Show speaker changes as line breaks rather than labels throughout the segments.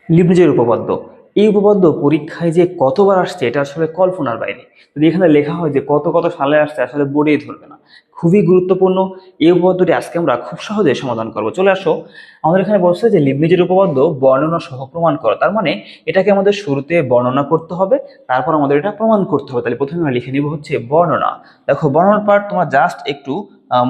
লিবনিজের উপপাদ্য। এই উপপাদ্য পরীক্ষায় যে কতবার আসছে এটা আসলে কল্পনার বাইরে। যদি এখানে লেখা হয় যে কত কত সালে আসছে, আসলে বোর্ডেই ধরবে না। খুবই গুরুত্বপূর্ণ এই উপপাদ্যটি আজকে আমরা খুব সহজে সমাধান করব। চলে আসো, আমাদের এখানে বলছে যে লিবনিজের উপপাদ্য বর্ণনা সহ প্রমাণ করো। তার মানে এটাকে আমাদের শুরুতে বর্ণনা করতে হবে, তারপর আমাদের এটা প্রমাণ করতে হবে। তাহলে প্রথমে আমরা লিখে নিব হচ্ছে বর্ণনা। দেখো, বর্ণনার পার্ট তোমরা জাস্ট একটু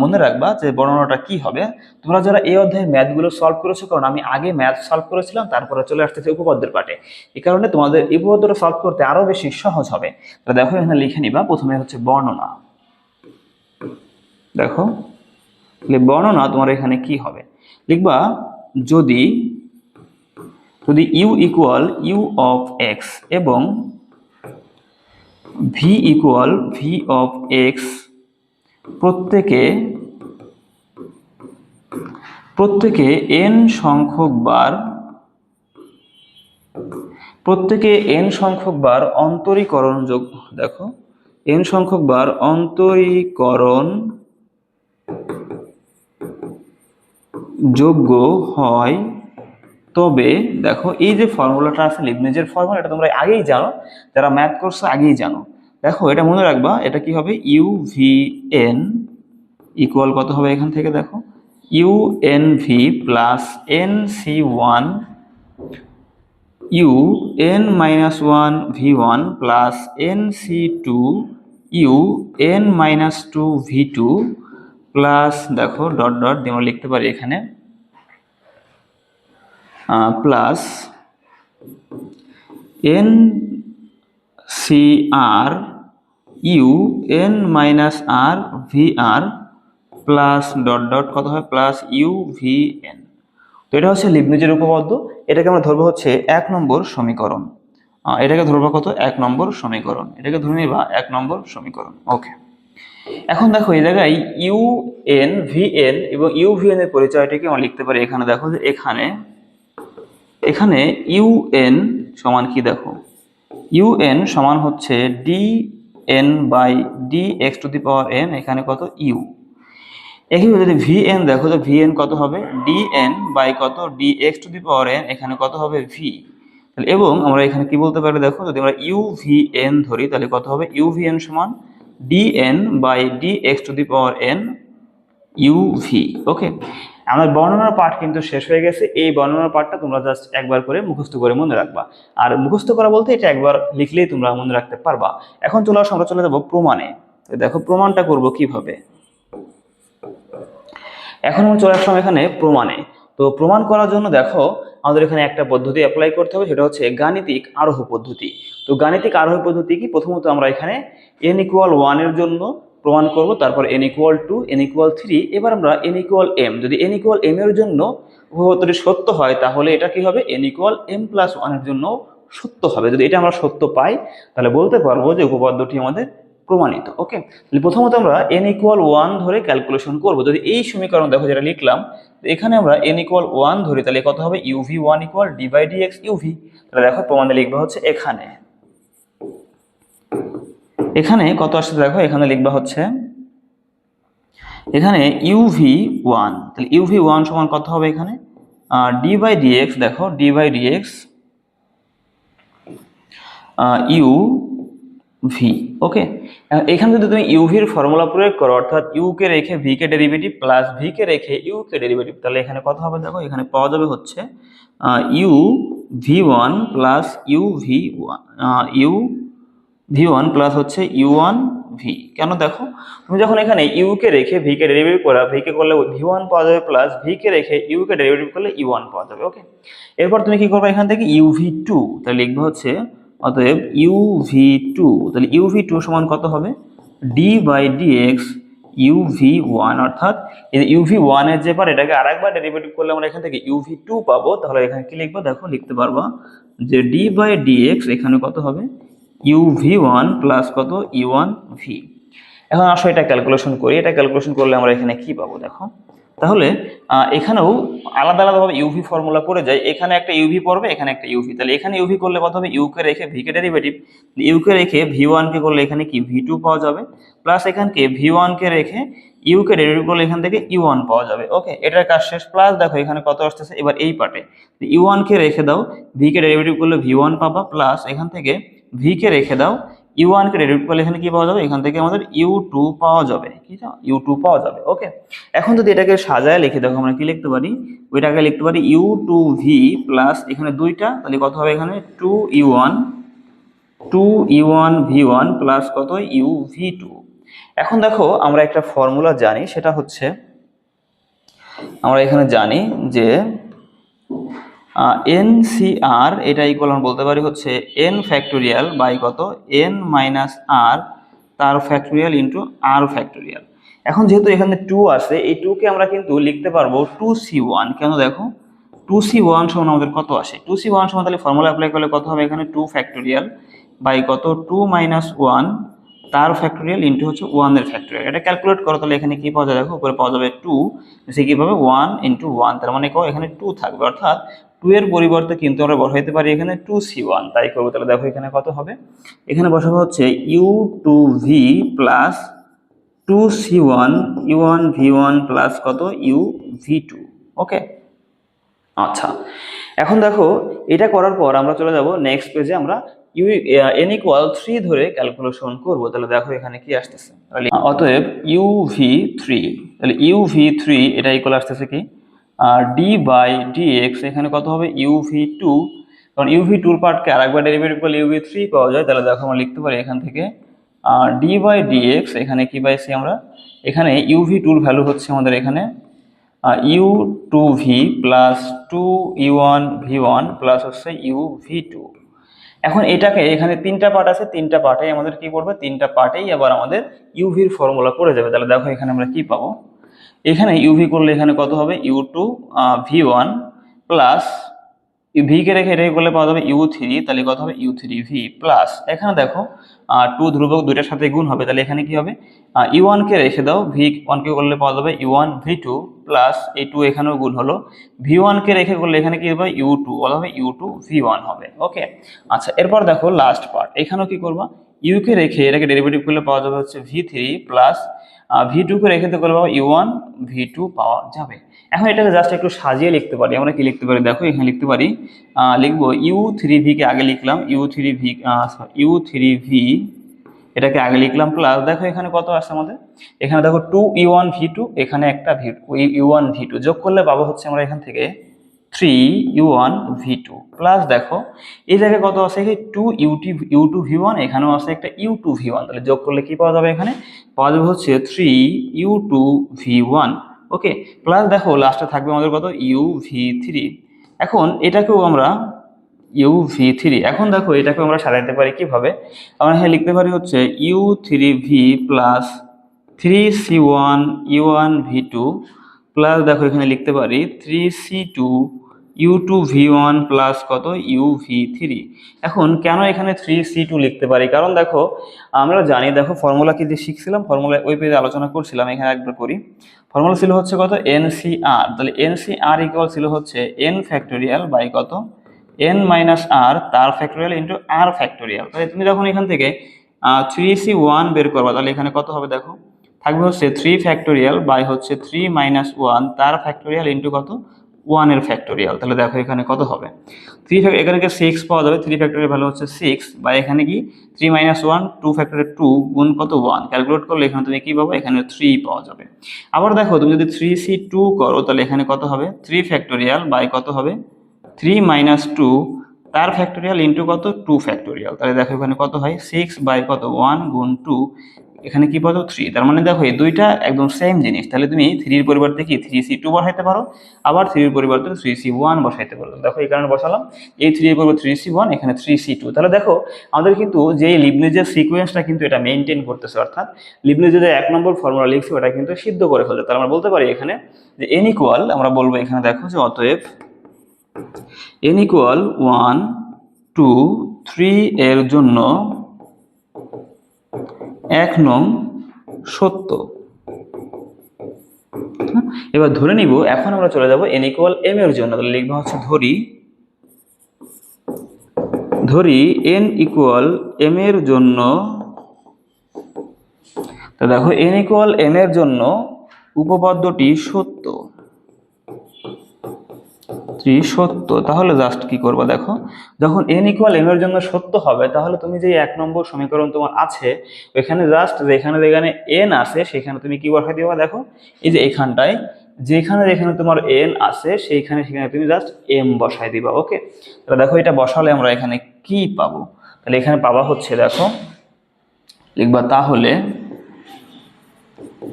মনে রাখবা যে বর্ণনাটা কি হবে। তোমরা যারা এই অধ্যায়ে ম্যাথগুলো সলভ করেছো, কারণ আমি আগে ম্যাথ সলভ করেছিলাম, তারপরে চলে আসতেছে উপপাদ্যের পার্টে। এই কারণে তোমাদের এই উপপাদ্যটা সলভ করতে আরো বেশি সহজ হবে। তাহলে দেখো, এখানে লিখে নিবা প্রথমে হচ্ছে বর্ণনা। দেখো, বর্ণনা তোমার এখানে কি হবে, লিখবা যদি যদি U equal U of X এবং V equal V of X প্রত্যেকে প্রত্যেকে এন সংখ্যক বার অন্তরীকরণ যোগ্য, দেখো এন সংখ্যক বার অন্তরীকরণ যোগ্য হয়, তবে দেখো এই যে ফর্মুলাটা আছে লিবনিজের ফর্মুলা, এটা তোমরা আগেই জানো, যারা ম্যাথ করছো আগেই জানো। দেখো এটা মনে রাখবা, এটা কি হবে, ইউ ভি এন ইকুয়াল কত হবে এখান থেকে, দেখো u n v plus n c one u n minus one v one plus n c two u n minus two v two plus, দেখো ডট ডট দিয়ে আমরা লিখতে পারি এখানে প্লাস এন সি আর u n minus r v আর plus dot dot কত হয় plus U V N. তো এটা হচ্ছে লিবনিজের উপপাদ্য। এটাকে আমরা ধরবো হচ্ছে 1 নম্বর সমীকরণ। এটাকে ধরবো কত, 1 নম্বর সমীকরণ। এটাকে ধরে নিবা 1 নম্বর সমীকরণ। ওকে, এখন দেখো এই জায়গায় ইউ এন ভি এন এবং ইউ ভি এন এর পরিচয়টাকে আমরা লিখতে পারি এখানে। দেখো যে এখানে ইউ এন সমান কি, দেখো ইউ এন সমান হচ্ছে d N by D x to the power n, এখানে কত ইউ। একইভাবে যদি ভি এন দেখো, তো ভি এন কত হবে, ডি এন বাই কত D x to the power n, এখানে কত হবে ভি। এবং আমরা এখানে কি বলতে পারি, দেখো যদি আমরা ইউ ভি এন ধরি তাহলে কত হবে, ইউ ভি এন সমান D N by D x to the power N U V. Okay, আমার বর্ণনার পাঠ কিন্তু শেষ হয়ে গেছে। এই বর্ণনার পাঠটা তোমরা জাস্ট একবার করে মুখস্থ করে মনে রাখবা। আর মুখস্থ করা বলতে এটা একবার লিখলেই তোমরা মনে রাখতে পারবা। এখন আমরা চলে যাবো প্রমাণে। দেখো প্রমাণটা করব কিভাবে। এখন আমরা চলে আসলাম এখানে প্রমাণে। তো প্রমাণ করার জন্য দেখো আমাদের এখানে একটা পদ্ধতি অ্যাপ্লাই করতে হবে, সেটা হচ্ছে গাণিতিক আরোহ পদ্ধতি। তো গাণিতিক আরোহ পদ্ধতি কি, প্রথমত আমরা এখানে n ইকুয়াল 1 এর জন্য প্রমাণ করব, তারপর n ইকুয়াল 2, n ইকুয়াল 3, এবার আমরা n ইকুয়াল m। যদি n ইকুয়াল m এর জন্য উপপাদ্যটি সত্য হয় তাহলে এটা কি হবে, n ইকুয়াল m প্লাস 1 এর জন্য সত্য হবে। যদি এটা আমরা সত্য পাই তাহলে বলতে পারবো যে উপপাদ্যটি আমাদের প্রমাণিত। ওকে, তাহলে প্রথমত আমরা n ইকুয়াল 1 ধরে ক্যালকুলেশন করব। যদি এই সমীকরণ দেখো যেটা লিখলাম, এখানে আমরা n ইকুয়াল 1 ধরি তাহলে কত হবে, uv1 equal d by dx uv। তাহলে দেখো প্রমাণে লিখবা হচ্ছে এখানে কত আসছে, দেখো এখানে লিখবা হচ্ছে এখানে uv1, তাহলে uv1 সমান কত হবে এখানে d বাই dx, দেখো d by dx u V. Okay, এখানে যদি তুমি ইউভির ফর্মুলা প্রয়োগ করো, অর্থাৎ ইউ কে রেখে V K derivative plus v কে রেখে ইউ কে ডেরিভেটিভ, তাহলে এখানে কত হবে, দেখো এখানে পাওয়া যাবে হচ্ছে u V one plus U V one plus হচ্ছে ইউ ওয়ান ভি। কেন, দেখো তুমি যখন এখানে ইউ কে রেখে ভি কে ডেরিভেটিভ করা, ভি কে করলে ভি ওয়ান পাওয়া যাবে প্লাস ভি কে রেখে ইউ কে ডেরিভেটিভ করলে ইউ ওয়ান পাওয়া যাবে। ওকে, এরপর তুমি কি করবে, এখান থেকে ইউভি টু, তাহলে লিখবে হচ্ছে অতএব uv2, তাহলে uv2 সমান কত হবে, d বাই dx uv1, অর্থাৎ এই uv1 এর যে পার এটাকে আরেকবার ডেরিভেটিভ করলে আমরা এখান থেকে uv2 পাবো। তাহলে এখানে কি লিখবো, দেখো লিখতে পারবা যে d বাই dx এখানে কত হবে uv1 প্লাস কত u1v। এখন আসো এটা ক্যালকুলেশন করি। এটা ক্যালকুলেশন করলে আমরা এখানে কি পাবো, দেখো তাহলে এখানেও আলাদা আলাদাভাবে ইউভি ফর্মুলা করে যায়, এখানে একটা ইউভি পড়বে, এখানে একটা ইউভি, তাহলে এখানে ইউভি করলে কত হবে, ইউ কে রেখে ভি কে ডেরিভেটিভ, ইউ কে রেখে ভি ওয়ান কে করলে এখানে কি ভি টু পাওয়া যাবে, প্লাস এখানকে ভি ওয়ান কে রেখে ইউ কে ডেরিভেটিভ করলে এখান থেকে ইউ ওয়ান পাওয়া যাবে। ওকে, এটার কাজ শেষ। প্লাস দেখো এখানে কত আসতেছে, এবার এই পার্টে ইউ ওয়ান কে রেখে দাও, ভি কে ডেরিভেটিভ করলে ভি ওয়ান পাবা, প্লাস এখান থেকে ভি কে রেখে দাও, ইউ ওয়ান কে ডেরিভেটিভ করলে এখানে কি পাওয়া যাবে, এখান থেকে আমাদের ইউ টু পাওয়া যাবে, কি ইউ টু পাওয়া যাবে। ওকে, এখন যদি এটাকে সাজায় লিখে দেখো আমরা কি লিখতে পারি, ওইটাকে লিখতে পারি ইউ টু ভি প্লাস এখানে দুইটা, তাহলে কত হবে এখানে two u one v one plus কত ইউ ভি টু। এখন দেখো আমরা একটা ফর্মুলা জানি, সেটা হচ্ছে আমরা এখানে জানি যে এন সি আর এটা ইকুয়াল আমরা বলতে পারি হচ্ছে এন ফ্যাক্টোরিয়াল বাই কত এন মাইনাস আর তার ফ্যাক্টোরিয়াল ইন্টু আর ফ্যাক্টোরিয়াল। এখন যেহেতু এখানে টু আছে, এই টুকে আমরা কিন্তু লিখতে পারবো টু সি ওয়ান। কেন দেখো টু সি ওয়ান সমান আমাদের কত আসে, টু সি ওয়ান সমান তাহলে ফর্মুলা অ্যাপ্লাই করলে কত হবে এখানে টু ফ্যাক্টোরিয়াল বাই কত টু মাইনাস ওয়ান তার ফ্যাক্টোরিয়াল ইন্টু হচ্ছে ওয়ানের ফ্যাক্টোরিয়াল। এটা ক্যালকুলেট করো, তাহলে এখানে কি পাওয়া যায় দেখো, উপরে পাওয়া যাবে টু, সে কিভাবে ওয়ান ইন্টু ওয়ান, তার মানে এখানে টু থাকবে, অর্থাৎ টু এর পরিবর্তে কিন্তু আমরা বসাইতে পারি এখানে টু সি ওয়ান, তাই করবো। তাহলে দেখো এখানে কত হবে, এখানে বসাবো হচ্ছে u two v plus two c one u one v one plus কত ইউ ভি টু। ওকে, আচ্ছা এখন দেখো এটা করার পর আমরা চলে যাব নেক্সট পেজে, আমরা ইউ এন ইকুয়াল 3 ধরে ক্যালকুলেশন করব। তাহলে দেখো এখানে কি আসতেছে, অতএব ইউ ভি থ্রি, তাহলে ইউ ভি থ্রি এটা ইকুয়াল আসতেছে কি ডি বাই ডি এক্স, এখানে কত হবে ইউ ভি টু, কারণ ইউ ভি টুর পার্টকে আরেকবার ডেরিভেটিভ করলে ইউ ভি থ্রি পাওয়া যায়। তাহলে দেখো আমরা লিখতে পারি এখান থেকে ডি বাই ডি এক্স, এখানে কি পাইছি আমরা, এখানে ইউ ভি টুর ভ্যালু হচ্ছে আমাদের এখানে u two v plus two u one v one plus হচ্ছে ইউ ভি টু। এখন এটাকে এখানে তিনটা পার্ট আছে, তিনটা পার্টে আমাদের কি পড়বে, তিনটা পার্টেই আবার আমাদের ইউভির ফর্মুলা করে যাবে। তাহলে দেখো এখানে আমরা কি পাবো, এখানে ইউভি করলে এখানে কত হবে u two v one plus v কে রেখে এটাকে করলে পাওয়া যাবে ইউ থ্রি, তাহলে কত হবে ইউ থ্রি ভি প্লাস এখানে দেখো টু ধ্রুবক দুইটার সাথে গুণ হবে, তাহলে এখানে কি হবে ইউ ওয়ান কে রেখে দাও, ভি ওয়ান কে করলে পাওয়া যাবে u one v two plus এই টু এখানেও গুণ হলো, ভি ওয়ান কে রেখে করলে এখানে কি হবে ইউ টু, বলা হবে ইউ টু ভি ওয়ান হবে। ওকে, আচ্ছা এরপর দেখো লাস্ট পার্ট, এখানেও কি করবা ইউ কে রেখে এটাকে ডেরিভেটিভ করলে পাওয়া যাবে হচ্ছে V three plus V two কে রেখে করলে পাবো ইউ ওয়ান ভি টু পাওয়া যাবে। এখন এটাকে জাস্ট একটু সাজিয়ে লিখতে পারি, আমরা কি লিখতে পারি দেখো, এখানে লিখতে পারি লিখবো ইউ থ্রি ভি কে আগে লিখলাম ইউ থ্রি ভি এটাকে আগে লিখলাম, প্লাস দেখো এখানে কত আসছে আমাদের, এখানে দেখো two u one v two, এখানে একটা ইউ ওয়ান ভি টু যোগ করলে পাবো হচ্ছে আমরা এখান থেকে three u one v two, plus দেখো এই জায়গায় কত আছে two u two v one, এখানেও আছে একটা ইউ টু ভি ওয়ান, তাহলে যোগ করলে কি পাওয়া যাবে, এখানে পাওয়া যাবে হচ্ছে three u two v one. Okay, plus দেখো লাস্টে থাকবে আমাদের কত ইউ ভি থ্রি। এখন এটাকেও আমরা ইউ ভি থ্রি, এখন দেখো এটাকে আমরা সাজাইতে পারি কিভাবে, আমরা এখানে লিখতে পারি হচ্ছে u three v plus three c one u one v two plus দেখো এখানে লিখতে পারি three c two u two v one plus কত ইউ ভি থ্রি। এখন কেন এখানে থ্রি সি টু লিখতে পারি, কারণ দেখো আমরা জানি, দেখো ফর্মুলা কি দিয়ে শিখছিলাম, ফর্মুলা ওই পেজে আলোচনা করছিলাম, এখানে একবার করি। ফর্মুলা ছিল হচ্ছে কত এন সি আর, তাহলে এন সি আর ইকুয়াল ছিল হচ্ছে এন ফ্যাক্টোরিয়াল বাই কত এন মাইনাস আর তার ফ্যাক্টোরিয়াল ইন্টু আর ফ্যাক্টোরিয়াল। তাহলে তুমি যখন এখান থেকে থ্রি সি ওয়ান বের করবা, তাহলে এখানে কত হবে দেখো, থাকবে হচ্ছে থ্রি ফ্যাক্টোরিয়াল বাই হচ্ছে থ্রি মাইনাস ওয়ান তার ফ্যাক্টোরিয়াল ইন্টু কত ওয়ানের ফ্যাক্টোরিয়াল। তাহলে দেখো এখানে কত হবে থ্রি, এখানে সিক্স পাওয়া যাবে, থ্রি ফ্যাক্টোরিয়াল ভ্যালু হচ্ছে সিক্স, বা এখানে কি three minus one two factorial two গুণ কত ওয়ান, ক্যালকুলেট করলে এখানে তুমি কি পাবো, এখানে থ্রি পাওয়া যাবে। আবার দেখো তুমি যদি থ্রি সি টু করো, তাহলে এখানে কত হবে থ্রি ফ্যাক্টোরিয়াল বাই কত হবে থ্রি মাইনাস টু তার ফ্যাক্টোরিয়াল ইন্টু কত টু ফ্যাক্টোরিয়াল। তাহলে দেখো এখানে কত হয় সিক্স বাই কত ওয়ান গুণ টু, এখানে কি পাবো থ্রি। তার মানে দেখো এই দুইটা একদম সেম জিনিস, তাহলে তুমি থ্রির পরিবর্তে কি থ্রি সি টু বসাইতে পারো, আবার থ্রির পরিবর্তে থ্রি সি ওয়ান বসাইতে পারো। দেখো এই কারণে বসালাম, এই থ্রি এর পরিবর্তে থ্রি সি ওয়ান, এখানে থ্রি সি টু। তাহলে দেখো আমাদের কিন্তু যে লিবনিজের সিকোয়েন্সটা কিন্তু এটা মেনটেন করতেছে, অর্থাৎ লিবনিজের যে এক নম্বর ফর্মুলা লিখছি ওটা কিন্তু সিদ্ধ করে ফেলছে। তাহলে আমরা বলতে পারি এখানে যে এন ইকুয়াল, আমরা বলবো এখানে দেখো যে অতএব n ইকুয়াল 1 2 3 এর জন্য 1 নং সত্য। এবার ধরে নিব, এখন আমরা চলে যাব n ইকুয়াল m এর জন্য। তাহলে লিখবো হচ্ছে ধরি n ইকুয়াল m এর জন্য। তো দেখো n ইকুয়াল m এর জন্য উপপাদ্যটি সত্য, সত্য। তাহলে জাস্ট কি করবা, দেখো যখন n ইকুয়াল m এর জন্য সত্য হবে, তাহলে তুমি যে 1 নম্বর সমীকরণ তোমার আছে ওইখানে জাস্ট যেখানে n আছে সেখানে তুমি কি বসাই দিবা, দেখো এই যে এখানটায় যেখানে তোমার n আছে সেখানে তুমি জাস্ট m বসাই দিবা। ওকে, তাহলে দেখো এটা বসালে আমরা এখানে কি পাবো, তাহলে এখানে পাবা হচ্ছে, দেখো লিখবা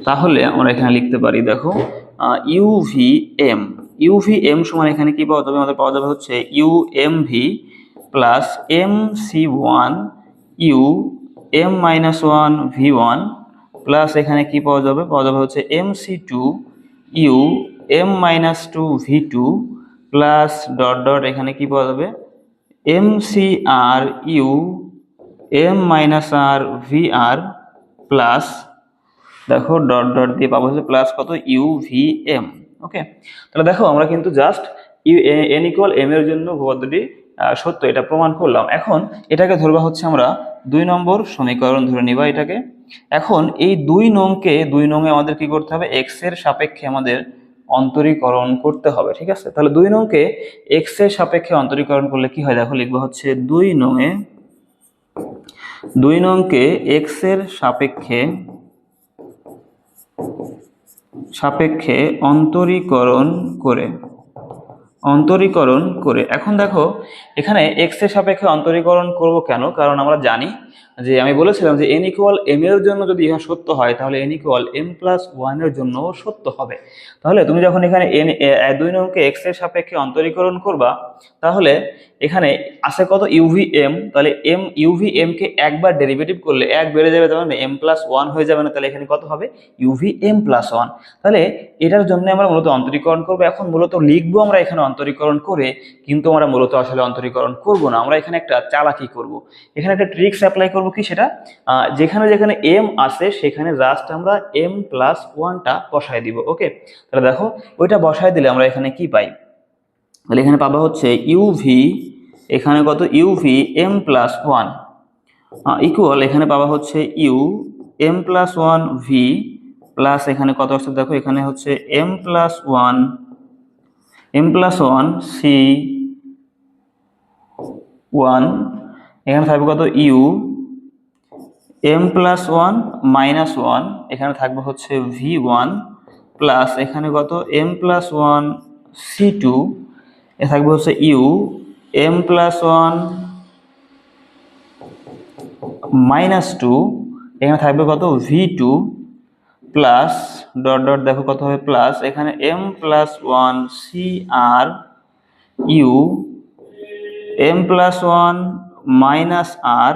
তাহলে আমরা এখানে লিখতে পারি, দেখো UVM সমান এখানে কি পাওয়া যাবে, আমাদের পাওয়া যাবে হচ্ছে UMV plus MC1 UM-1 V1 plus এখানে কি পাওয়া যাবে হচ্ছে MC2 UM-2 V2 plus dot এখানে কি পাওয়া যাবে MCR UM-R VR প্লাস দেখো ডট দিয়ে পাবো হচ্ছে প্লাস কত UVM। ওকে, তাহলে দেখো আমরা কিন্তু জাস্ট n ইকুয়াল m এর জন্য উপপাদ্যটি সত্য এটা প্রমাণ করলাম। এখন এটাকে ধরবা হচ্ছে আমরা 2 নম্বর সমীকরণ ধরে নিবা এটাকে। এখন এই 2 নংয়ে আমাদের কি করতে হবে, x এর সাপেক্ষে আমাদের অন্তরীকরণ করতে হবে, ঠিক আছে। তাহলে 2 নংকে x এর সাপেক্ষে অন্তরীকরণ করলে কি হয়, দেখো লিখবা হচ্ছে 2 নংকে x এর সাপেক্ষে অন্তরীকরণ করে। এখন দেখো এখানে x এর সাপেক্ষে অন্তরীকরণ করব কেন, কারণ আমরা জানি যে আমি বলেছিলাম যে n ইকুয়াল m এর জন্য যদি ইহা সত্য হয় তাহলে n ইকুয়াল m+1 এর জন্য সত্য হবে। তাহলে তুমি যখন এখানে 2 নংকে x এর সাপেক্ষে অন্তরীকরণ করবা, তাহলে এখানে আছে কত UVM, তাহলে UVM কে একবার ডেরিভেটিভ করলে 1 বেড়ে যাবে, তার মানে m+1 হয়ে যাবে না, তাহলে এখানে কত হবে UVM+1। তাহলে এটার জন্য আমরা মূলত অন্তরীকরণ করব। এখন মূলত লিখবো আমরা এখানে অন্তরীকরণ করে, কিন্তু আমরা মূলত আসলে অন্তরীকরণ করব না, আমরা এখানে একটা চালাকি করব, এখানে একটা ট্রিক্স অ্যাপ্লাই করব। কি সেটা, যেখানে m আছে সেখানে জাস্ট আমরা m+1টা বসাই দিব। ওকে, তাহলে দেখো ওইটা বসাই দিলে আমরা এখানে কি পাই, তাহলে এখানে পাবা হচ্ছে এখানে কত UVM+1 ইকুয়াল এখানে পাবা হচ্ছে UM+1V প্লাস এখানে কত আসছে, দেখো এখানে হচ্ছে m+1 C1, এখানে থাকবে কত UM+1-1, এখানে থাকবে হচ্ছে V1 প্লাস এখানে কত m+1 C2, এ থাকবে হচ্ছে UM+1-2, এখানে থাকবে কত V2 প্লাস ডট দেখো কত হবে প্লাস এখানে m+1 CR UM+1-R,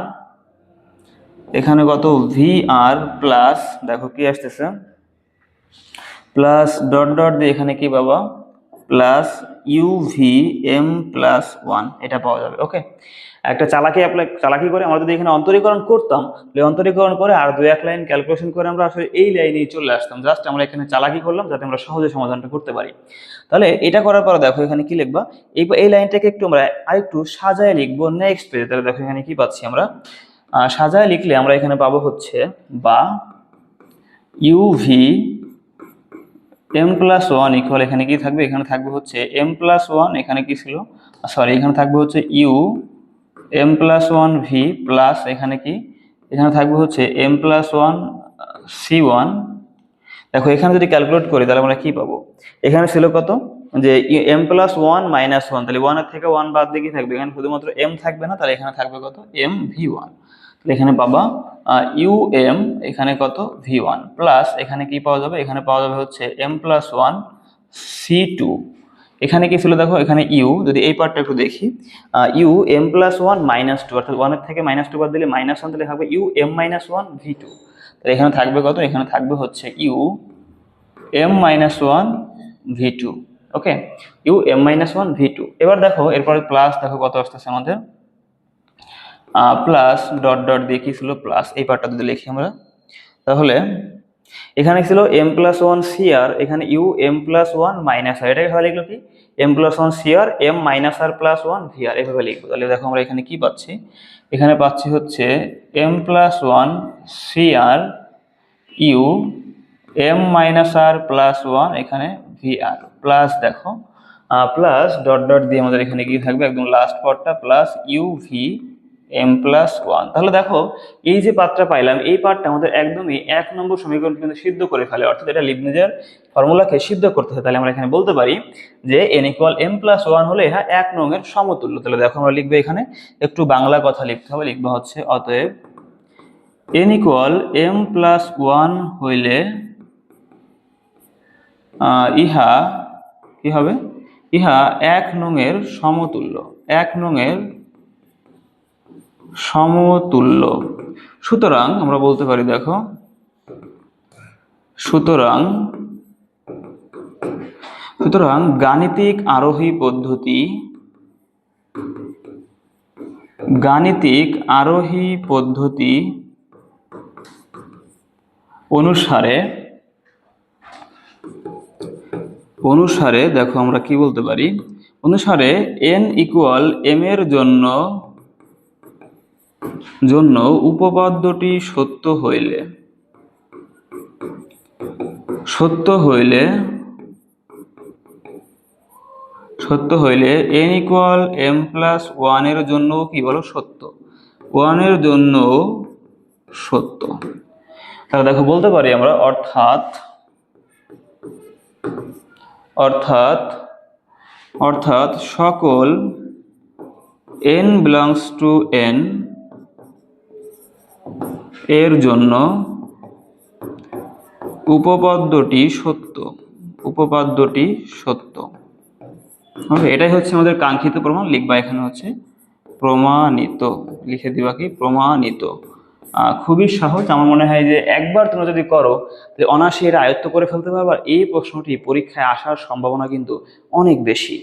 এখানে কত VR প্লাস দেখো কি আসতেছে প্লাস ডট দিয়ে এখানে কি পাবা প্লাস UVM+1, এটা পাওয়া যাবে। ওকে, একটা চালাকি করে আমরা যদি এখানে অন্তরীকরণ করতাম, অন্তরীকরণ করে আর 2-1 লাইন ক্যালকুলেশন করে আমরা আসলে এই লাইনেই চলে আসতাম। জাস্ট আমরা এখানে চালাকি করলাম যাতে আমরা সহজে সমাধানটা করতে পারি। তাহলে এটা করার পর দেখো এখানে কি লিখবা, এই লাইনটাকে একটু আমরা আরেকটু সাজায় লিখবো নেক্সট পেজে। তাহলে দেখো এখানে কি পাচ্ছি আমরা, সাজায় লিখলে আমরা এখানে পাবো হচ্ছে বা UVM+1 ইকুয়াল এখানে কি থাকবে, এখানে থাকবে হচ্ছে m+1, এখানে কি ছিল সরি এখানে থাকবে হচ্ছে UM+1V প্লাস এখানে কি এখানে থাকবে হচ্ছে m+1 C1। দেখো এখানে যদি ক্যালকুলেট করি তাহলে আমরা কি পাবো, এখানে ছিল কত যে m+1-1, তাহলে 1 এর থেকে 1 বাদ দিয়ে কি থাকবে, এখানে শুধুমাত্র m থাকবে না, তাহলে এখানে থাকবে কত mV1। তাহলে এখানে পাবা UM এখানে কত V1 প্লাস এখানে কি পাওয়া যাবে, এখানে পাওয়া যাবে হচ্ছে m+1 C2। এখানে কি ছিল দেখো এখানে যদি এই পার্টটা একটু দেখি UM+1-2, অর্থাৎ 1 এর থেকে -2 বাদ দিলে -1, তাহলে থাকবে UM-1 V2। তাহলে এখানে থাকবে কত, এখানে থাকবে হচ্ছে UM-1 V2। ওকে, UM-1 V2। এবার দেখো এরপরে প্লাস দেখো কত আসতেছে আমাদের প্লাস ডট দিয়ে কি ছিল প্লাস, এই পার্টটা যদি লিখি আমরা তাহলে এখানে ছিল M plus one C R, এখানে U M plus one minus R, এটাকে ভাবে লিখলো কি M plus one C R M minus R plus one V R, এভাবে লিখবো। তাহলে দেখো আমরা এখানে কি পাচ্ছি, এখানে পাচ্ছি হচ্ছে এম প্লাস ওয়ান সি আর U M minus R plus one এখানে ভি আর প্লাস দেখো প্লাস ডট ডট দিয়ে আমাদের এখানে কি থাকবে একদম লাস্ট পার্টটা plus U V M plus one. তাহলে দেখো এই যে পার্টটা পাইলাম, এই পার্টটা আমাদের একদমই 1 নম্বর সমীকরণ কিন্তু সিদ্ধ করে ফেলে, অর্থাৎ এটা লিবনিজের ফর্মুলাকে সিদ্ধ করতে হয়। তাহলে আমরা এখানে বলতে পারি যে N equal M plus one হলে এটা 1 নং এর সমতুল্য। তাহলে দেখো আমরা লিখবো এখানে একটু বাংলা কথা লিখতে হবে, লিখবো হচ্ছে অতএব N equal M plus one হইলে ইহা কি হবে, ইহা 1 নং এর সমতুল্য, 1 নং এর সমতুল্য। সুতরাং আমরা বলতে পারি দেখো সুতরাং গাণিতিক আরোহী পদ্ধতি অনুসারে দেখো আমরা কি বলতে পারি, অনুসারে n ইকুয়াল m এর জন্য উপপাদ্যটি সত্য হইলে n equal m plus one এর জন্য কি বলো সত্য, 1 এর জন্য সত্য। তাহলে দেখো বলতে পারি আমরা অর্থাৎ সকল n belongs to n এর জন্য উপপাদ্যটি সত্য। ওকে, এটাই হচ্ছে আমাদের কাঙ্ক্ষিত প্রমাণ। লিখবা এখানে হচ্ছে প্রমাণিত, লিখে দিবা কি প্রমাণিত। খুবই সহজ, আমার মনে হয় যে একবার তোমরা যদি করো অনায়াসে এটা আয়ত্ত করে ফেলতে পারবে। এই প্রশ্নটি পরীক্ষায় আসার সম্ভাবনা কিন্তু অনেক বেশি।